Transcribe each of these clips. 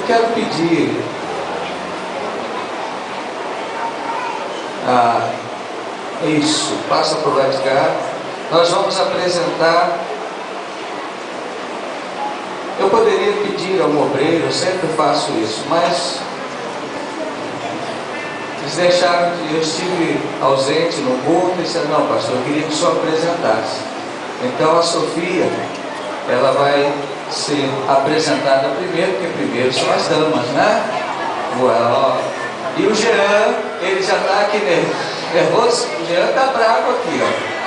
quero pedir isso, passa por lá de cá. Nós vamos apresentar. Eu poderia pedir ao obreiro, eu sempre faço isso, mas eles deixaram que eu estive ausente no culto e disseram: não, pastor, eu queria que o senhor apresentasse. Então a Sofia, ela vai ser apresentada primeiro, porque primeiro são as damas, né? E o Jean, ele já está aqui nervoso. O Jean está bravo aqui, ó.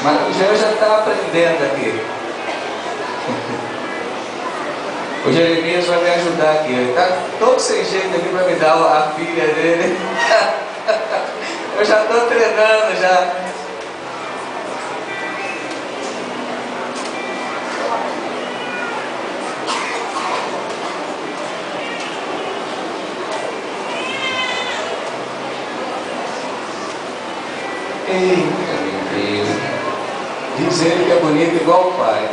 Mas o Jean já está aprendendo aqui. O Jeremias vai me ajudar aqui. Ele está todo sem jeito aqui para me dar a filha dele. Eu já estou treinando já. Eita, meu Deus. Diz ele que é bonito igual o pai.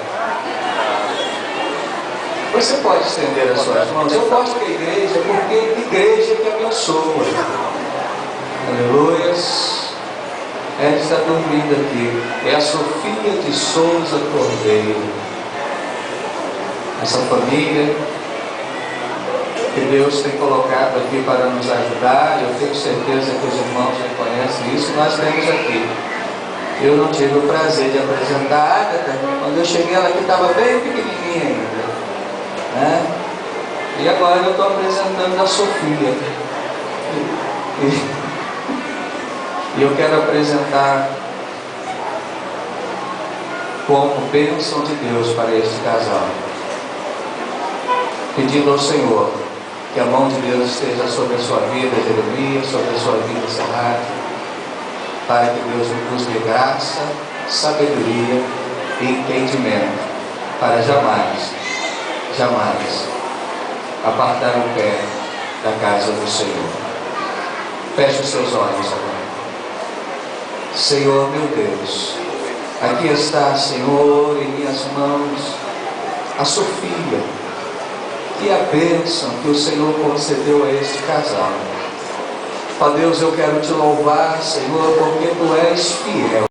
Você pode estender as suas mãos. Eu gosto da igreja porque é igreja que abençoa. Aleluias. Ela está dormindo aqui. É a Sofia de Souza Cordeiro. Essa família que Deus tem colocado aqui para nos ajudar. Eu tenho certeza que os irmãos reconhecem isso. Nós temos aqui. Eu não tive o prazer de apresentar a Ágata. Quando eu cheguei, ela aqui estava bem pequenininha ainda, né? E agora eu estou apresentando a Sofia. E eu quero apresentar como bênção de Deus para este casal, pedindo ao Senhor que a mão de Deus esteja sobre a sua vida, Jeremias, sobre a sua vida, Serrate, para que Deus nos dê graça, sabedoria e entendimento para jamais apartar o pé da casa do Senhor. Feche os seus olhos agora. Senhor meu Deus, aqui está, Senhor, em minhas mãos a Sofia. Que a bênção que o Senhor concedeu a este casal. Ó Deus, eu quero te louvar, Senhor, porque tu és fiel.